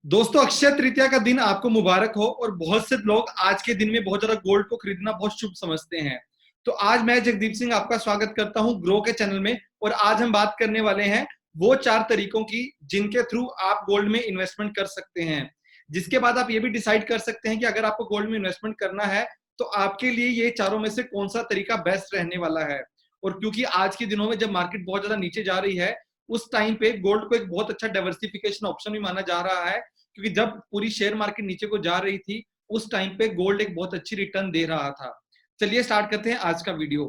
दोस्तों, अक्षय तृतीया का दिन आपको मुबारक हो। और बहुत से लोग आज के दिन में बहुत ज्यादा गोल्ड को खरीदना बहुत शुभ समझते हैं। तो आज मैं जगदीप सिंह आपका स्वागत करता हूं ग्रो के चैनल में। और आज हम बात करने वाले हैं वो 4 तरीकों की जिनके थ्रू आप गोल्ड में इन्वेस्टमेंट कर सकते हैं। जिसके बाद आप ये भी डिसाइड कर सकते हैं कि अगर आपको गोल्ड में इन्वेस्टमेंट करना है तो आपके लिए ये चारों में से कौन सा तरीका बेस्ट रहने वाला है। और क्योंकि आज के दिनों में जब मार्केट बहुत ज्यादा नीचे जा रही है, उस टाइम पे गोल्ड को एक बहुत अच्छा डाइवर्सिफिकेशन ऑप्शन भी माना जा रहा है। क्योंकि जब पूरी शेयर मार्केट नीचे को जा रही थी, उस टाइम पे गोल्ड एक बहुत अच्छी रिटर्न दे रहा था। चलिए स्टार्ट करते हैं आज का वीडियो।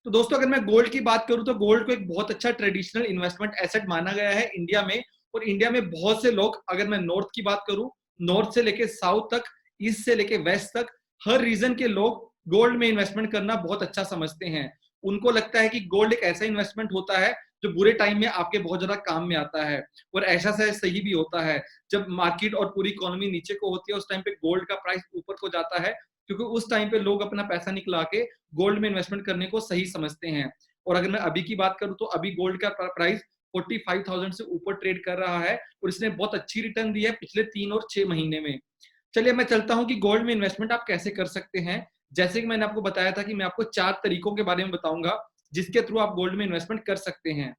तो दोस्तों, अगर मैं गोल्ड की बात करूं तो गोल्ड को एक बहुत अच्छा ट्रेडिशनल इन्वेस्टमेंट एसेट माना गया है इंडिया में। और इंडिया में बहुत से लोग, अगर मैं नॉर्थ की बात करूं, नॉर्थ से लेके साउथ तक, ईस्ट से लेके वेस्ट तक, हर रीजन के लोग गोल्ड में इन्वेस्टमेंट करना बहुत अच्छा समझते हैं। उनको लगता है कि गोल्ड एक ऐसा इन्वेस्टमेंट होता है जो बुरे टाइम में आपके बहुत ज्यादा काम में आता है। और ऐसा सही भी होता है। जब मार्केट और पूरी इकोनॉमी नीचे को होती है, उस टाइम पे गोल्ड का प्राइस ऊपर को जाता है, क्योंकि उस टाइम पे लोग अपना पैसा निकला के गोल्ड में इन्वेस्टमेंट करने को सही समझते हैं। और अगर मैं अभी की बात करूं तो अभी गोल्ड का प्राइस 45,000 से ऊपर ट्रेड कर रहा है। और इसने बहुत अच्छी रिटर्न दी है पिछले 3 और 6 महीने में। चलिए मैं चलता हूं कि गोल्ड में इन्वेस्टमेंट आप कैसे कर सकते हैं। जैसे कि मैंने आपको बताया था कि मैं आपको 4 तरीकों के बारे में बताऊंगा जिसके थ्रू आप गोल्ड में इन्वेस्टमेंट कर सकते हैं।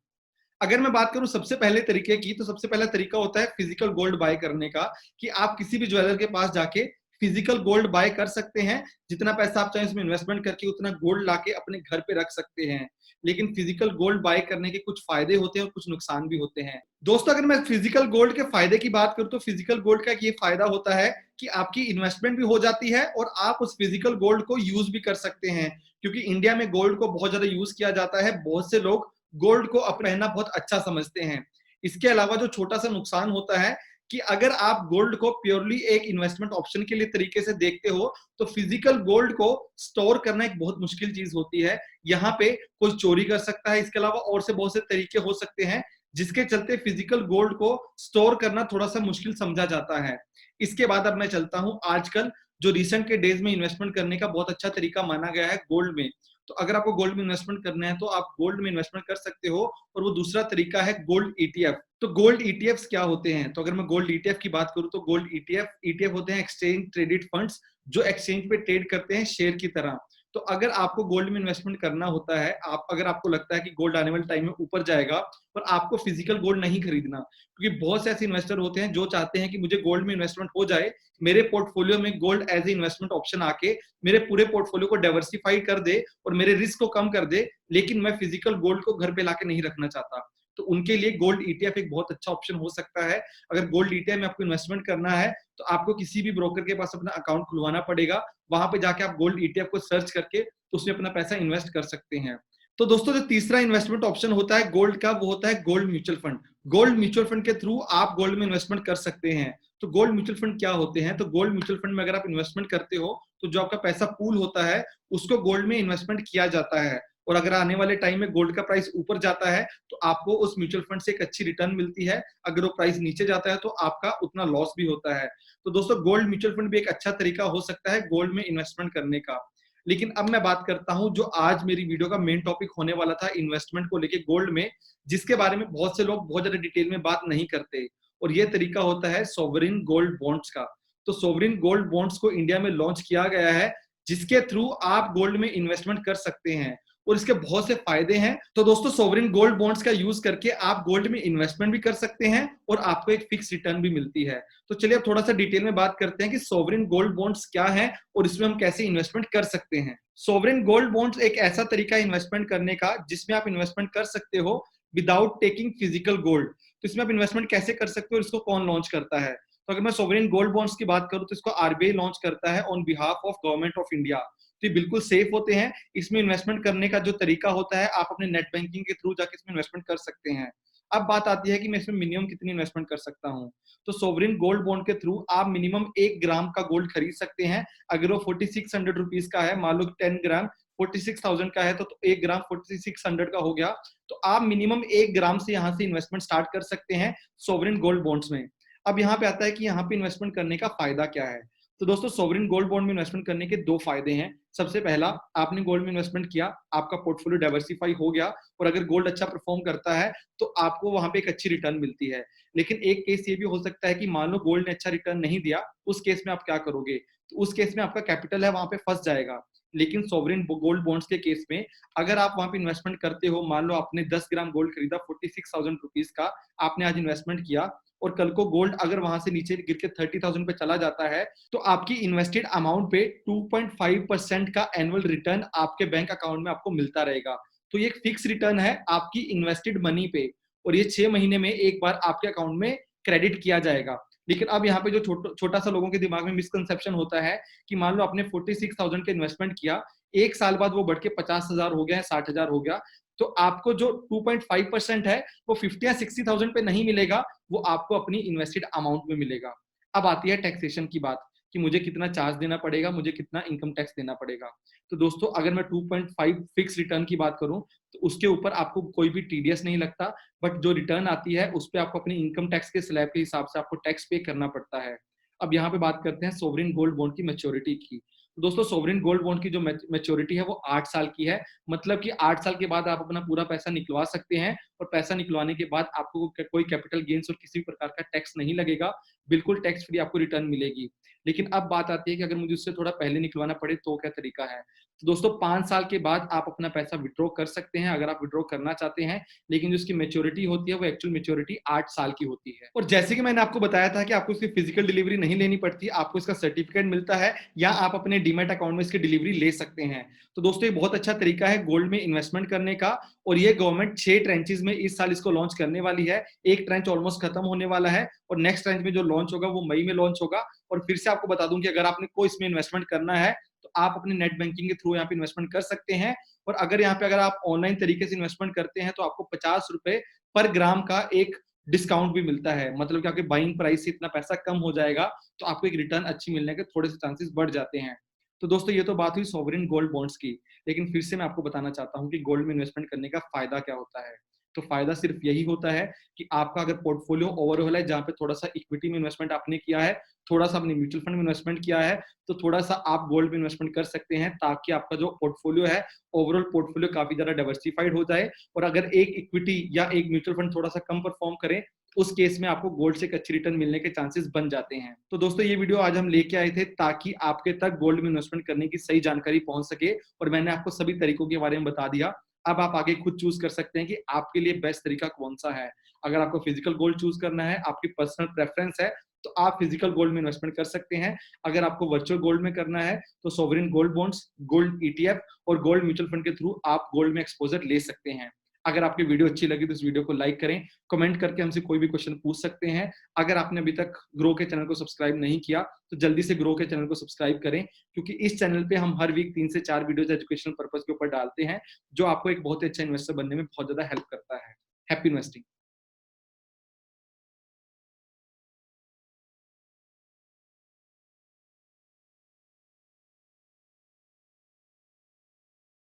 अगर मैं बात करूं सबसे पहले तरीके की, तो सबसे पहला तरीका होता है फिजिकल गोल्ड बाय करने का। कि आप किसी भी ज्वेलर के पास जाके फिजिकल गोल्ड बाय कर सकते हैं। जितना पैसा आप चाहें उसमें इन्वेस्टमेंट करके उतना गोल्ड लाके अपने घर पे रख सकते हैं। लेकिन फिजिकल गोल्ड बाय करने के कुछ फायदे होते हैं और कुछ नुकसान भी होते हैं। दोस्तों, अगर मैं फिजिकल गोल्ड के फायदे की बात करूं तो फिजिकल गोल्ड का ये फायदा होता है कि आपकी इन्वेस्टमेंट भी हो जाती है और आप उस फिजिकल गोल्ड को यूज भी कर सकते हैं। क्योंकि इंडिया में गोल्ड को बहुत ज्यादा यूज किया जाता है। बहुत से लोग गोल्ड को पहनना बहुत अच्छा समझते हैं। इसके अलावा जो छोटा सा नुकसान होता है कि अगर आप गोल्ड को प्योरली एक इन्वेस्टमेंट ऑप्शन के लिए तरीके से देखते हो, तो फिजिकल गोल्ड को स्टोर करना एक बहुत मुश्किल चीज होती है। यहाँ पे कोई चोरी कर सकता है। इसके अलावा और से बहुत से तरीके हो सकते हैं जिसके चलते फिजिकल गोल्ड को स्टोर करना थोड़ा सा मुश्किल समझा जाता है। इसके बाद अब मैं चलता हूं आजकल जो रिसेंट के डेज में इन्वेस्टमेंट करने का बहुत अच्छा तरीका माना गया है गोल्ड में। तो अगर आपको गोल्ड में इन्वेस्टमेंट करना है तो आप गोल्ड में इन्वेस्टमेंट कर सकते हो। और वो दूसरा तरीका है गोल्ड ईटीएफ। तो गोल्ड ईटीएफ क्या होते हैं? तो अगर मैं गोल्ड ईटीएफ की बात करूं तो गोल्ड ईटीएफ होते हैं एक्सचेंज ट्रेडेड फंड्स, जो एक्सचेंज पे ट्रेड करते हैं शेयर की तरह। तो अगर आपको गोल्ड में इन्वेस्टमेंट करना होता है, अगर आपको लगता है कि गोल्ड आने वाले टाइम में ऊपर जाएगा और आपको फिजिकल गोल्ड नहीं खरीदना, क्योंकि बहुत से ऐसे इन्वेस्टर होते हैं जो चाहते हैं कि मुझे गोल्ड में इन्वेस्टमेंट हो जाए, मेरे पोर्टफोलियो में gold as a investment option आके मेरे पूरे पोर्टफोलियो को डाइवर्सिफाई कर दे और मेरे रिस्क को कम कर दे, लेकिन मैं फिजिकल गोल्ड को घर पे लाके नहीं रखना चाहता। तो उनके लिए गोल्ड ईटीएफ एक बहुत अच्छा ऑप्शन हो सकता है। अगर गोल्ड ईटीएफ में आपको इन्वेस्टमेंट करना है तो आपको किसी भी ब्रोकर के पास अपना अकाउंट खुलवाना पड़ेगा। वहां पे जाके आप गोल्ड ईटीएफ को सर्च करके उसमें अपना पैसा इन्वेस्ट कर सकते हैं। तो दोस्तों, जो तीसरा इन्वेस्टमेंट ऑप्शन होता है गोल्ड का, वो होता है gold mutual fund. Gold mutual fund के थ्रू आप गोल्ड में इन्वेस्टमेंट कर सकते हैं। तो गोल्ड म्यूचुअल फंड क्या होते हैं? तो गोल्ड म्यूचुअल फंड में अगर आप इन्वेस्टमेंट करते हो तो जो आपका पैसा पूल होता है उसको गोल्ड में इन्वेस्टमेंट किया जाता है। और अगर आने वाले टाइम में गोल्ड का प्राइस ऊपर जाता है तो आपको उस म्यूचुअल फंड से एक अच्छी रिटर्न मिलती है। अगर वो प्राइस नीचे जाता है तो आपका उतना लॉस भी होता है। तो दोस्तों, गोल्ड म्यूचुअल फंड भी एक अच्छा तरीका हो सकता है गोल्ड में इन्वेस्टमेंट करने का। लेकिन अब मैं बात करता हूं जो आज मेरी वीडियो का मेन टॉपिक होने वाला था इन्वेस्टमेंट को लेके गोल्ड में, जिसके बारे में बहुत से लोग बहुत ज्यादा डिटेल में बात नहीं करते। और ये तरीका होता है सोवरिन गोल्ड बॉन्ड्स का। तो सोवरिन गोल्ड बॉन्ड्स को इंडिया में लॉन्च किया गया है, जिसके थ्रू आप गोल्ड में इन्वेस्टमेंट कर सकते हैं। और इसके बहुत से फायदे हैं। तो दोस्तों, सोवरिन गोल्ड बॉन्ड्स का यूज करके आप गोल्ड में इन्वेस्टमेंट भी कर सकते हैं और आपको एक फिक्स रिटर्न भी मिलती है। तो चलिए अब थोड़ा सा डिटेल में बात करते हैं कि सोवरिन गोल्ड बॉन्ड्स क्या है और इसमें हम कैसे इन्वेस्टमेंट कर सकते हैं। सोवरिन गोल्ड बॉन्ड्स एक ऐसा तरीका है इन्वेस्टमेंट करने का जिसमें आप इन्वेस्टमेंट कर सकते हो विदाउट टेकिंग फिजिकल गोल्ड। तो इसमें आप इन्वेस्टमेंट कैसे कर सकते हो और इसको कौन लॉन्च करता है? तो अगर मैं सोवरिन गोल्ड बॉन्ड्स की बात करूं तो इसको आरबीआई लॉन्च करता है on behalf of government of India. तो ये बिल्कुल सेफ होते हैं। इसमें इन्वेस्टमेंट करने का जो तरीका होता है, आप अपने नेट बैंकिंग के थ्रू जाके इसमें इन्वेस्टमेंट कर सकते हैं। अब बात आती है कि मैं इसमें मिनिमम कितनी इन्वेस्टमेंट कर सकता हूं। तो सोवरिन गोल्ड बॉन्ड के थ्रू आप मिनिमम 1 ग्राम का गोल्ड खरीद सकते हैं। अगर वो 4600 रुपीज का है, मान लो 10 ग्राम 46,000 का है, तो 1 ग्राम 4600 का हो गया। तो आप मिनिमम 1 ग्राम से यहाँ से इन्वेस्टमेंट स्टार्ट कर सकते हैं सोवरिन गोल्ड बॉन्ड्स में। अब यहाँ पे आता है कि यहाँ पे इन्वेस्टमेंट करने का फायदा क्या है। तो दोस्तों सोवरेन गोल्ड बॉन्ड में इन्वेस्टमेंट करने के दो फायदे हैं। सबसे पहला, आपने गोल्ड में इन्वेस्टमेंट किया, आपका पोर्टफोलियो डाइवर्सिफाई हो गया और अगर गोल्ड अच्छा परफॉर्म करता है तो आपको वहां पे एक अच्छी रिटर्न मिलती है। लेकिन एक केस ये भी हो सकता है कि मान लो गोल्ड ने अच्छा रिटर्न नहीं दिया, उस केस में आप क्या करोगे? तो उस केस में आपका कैपिटल है वहां पे फंस जाएगा। लेकिन सोवरेन गोल्ड बॉन्ड्स के केस में अगर आप वहां पे इन्वेस्टमेंट करते हो, मान लो आपने 10 ग्राम गोल्ड खरीदा 46,000 रुपीज का, आपने आज इन्वेस्टमेंट किया और कल को गोल्ड अगर वहां से नीचे गिर के 30,000 पे चला जाता है, तो आपकी इन्वेस्टेड अमाउंट पे 2.5% का एनुअल रिटर्न आपके बैंक अकाउंट में आपको मिलता रहेगा। तो ये एक फिक्स रिटर्न है आपकी इन्वेस्टेड मनी पे और ये 6 महीने में एक बार आपके अकाउंट में क्रेडिट किया जाएगा। लेकिन अब यहाँ पे जो छोटा सा लोगों के दिमाग में मिसकंसेप्शन होता है कि मान लो आपने 46,000 का इन्वेस्टमेंट किया, एक साल बाद वो बढ़ के 50,000 हो गया, 60,000 हो गया, तो आपको जो 2.5% है वो 50 या 60,000 पे नहीं मिलेगा, वो आपको अपनी इन्वेस्टेड अमाउंट में मिलेगा। अब आती है टैक्सेशन की बात कि मुझे कितना चार्ज देना पड़ेगा, मुझे कितना इनकम टैक्स देना पड़ेगा। तो दोस्तों अगर मैं 2.5 फिक्स रिटर्न की बात करूं तो उसके ऊपर आपको कोई भी टीडीएस नहीं लगता, बट जो रिटर्न आती है उस पर आपको अपनी इनकम टैक्स के स्लैब के हिसाब से आपको टैक्स पे करना पड़ता है। अब यहाँ पे बात करते हैं सोवरेन गोल्ड बॉन्ड की मैच्योरिटी की। तो दोस्तों सोवरेन गोल्ड बॉन्ड की जो मैच्योरिटी है वो 8 साल की है। मतलब कि 8 साल के बाद आप अपना पूरा पैसा निकलवा सकते हैं और पैसा निकलवाने के बाद आपको कोई कैपिटल गेन्स और किसी भी प्रकार का टैक्स नहीं लगेगा, बिल्कुल टैक्स फ्री आपको रिटर्न मिलेगी। लेकिन अब बात आती है कि अगर मुझे उससे थोड़ा पहले निकलवाना पड़े तो क्या तरीका है? तो दोस्तों 5 साल के बाद आप अपना पैसा विथड्रॉ कर सकते हैं अगर आप विथड्रॉ करना चाहते हैं, लेकिन जो उसकी मैच्योरिटी होती है वो एक्चुअल मैच्योरिटी 8 साल की होती है। और जैसे कि मैंने आपको बताया था कि आपको इसकी फिजिकल डिलीवरी नहीं लेनी पड़ती, आपको इसका सर्टिफिकेट मिलता है या आप अपने डीमैट अकाउंट में इसकी डिलीवरी ले सकते हैं। तो दोस्तों ये बहुत अच्छा तरीका है गोल्ड में इन्वेस्टमेंट करने का और ये गवर्नमेंट 6 ट्रेंचेस में इस साल इसको लॉन्च करने वाली है। एक ट्रेंच ऑलमोस्ट खत्म होने वाला है और नेक्स्ट ट्रेंच में जो लॉन्च होगा वो मई में लॉन्च होगा। और फिर से आपको बता दूं कि अगर आपने कोई इसमें इन्वेस्टमेंट करना है तो आप अपने नेट बैंकिंग के थ्रू यहाँ पे इन्वेस्टमेंट कर सकते हैं। और अगर यहाँ पे अगर आप ऑनलाइन तरीके से इन्वेस्टमेंट करते हैं तो आपको 50 रुपए पर ग्राम का एक डिस्काउंट भी मिलता है। मतलब कि आपके बाइंग प्राइस से इतना पैसा कम हो जाएगा तो आपको एक रिटर्न अच्छी मिलने के थोड़े से चांसेस बढ़ जाते हैं। तो दोस्तों ये तो बात हुई सोवरेन गोल्ड बॉन्ड्स की, लेकिन फिर से मैं आपको बताना चाहता हूँ कि गोल्ड में इन्वेस्टमेंट करने का फायदा क्या होता है। तो फायदा सिर्फ यही होता है कि आपका अगर पोर्टफोलियो ओवरऑल है जहाँ पे थोड़ा सा इक्विटी में इन्वेस्टमेंट आपने किया है, थोड़ा सा अपने म्यूचुअल फंड में इन्वेस्टमेंट किया है, तो थोड़ा सा आप गोल्ड में इन्वेस्टमेंट कर सकते हैं ताकि आपका जो पोर्टफोलियो है ओवरऑल पोर्टफोलियो काफी ज्यादा डाइवर्सिफाइड हो जाए। और अगर एक इक्विटी या एक म्यूचुअल फंड थोड़ा सा कम परफॉर्म करे, उस केस में आपको गोल्ड से एक अच्छी रिटर्न मिलने के चांसेस बन जाते हैं। तो दोस्तों ये वीडियो आज हम लेके आए थे ताकि आपके तक गोल्ड में इन्वेस्टमेंट करने की सही जानकारी पहुंच सके और मैंने आपको सभी तरीकों के बारे में बता दिया। अब आप आगे खुद चूज कर सकते हैं कि आपके लिए बेस्ट तरीका कौन सा है। अगर आपको फिजिकल गोल्ड चूज करना है, आपकी पर्सनल प्रेफरेंस है, तो आप फिजिकल गोल्ड में इन्वेस्टमेंट कर सकते हैं। अगर आपको वर्चुअल गोल्ड में करना है तो sovereign gold bonds, gold ETF और गोल्ड म्यूचुअल फंड के थ्रू आप गोल्ड में एक्सपोजर ले सकते हैं। अगर आपकी वीडियो अच्छी लगी तो इस वीडियो को लाइक करें, कमेंट करके हमसे कोई भी क्वेश्चन पूछ सकते हैं। अगर आपने अभी तक ग्रो के चैनल को सब्सक्राइब नहीं किया तो जल्दी से ग्रो के चैनल को सब्सक्राइब करें, क्योंकि इस चैनल पे हम हर वीक 3 से 4 वीडियोज एजुकेशनल पर्पस के ऊपर डालते हैं जो आपको एक बहुत ही अच्छा इन्वेस्टर बनने में बहुत ज्यादा हेल्प करता है। Happy investing.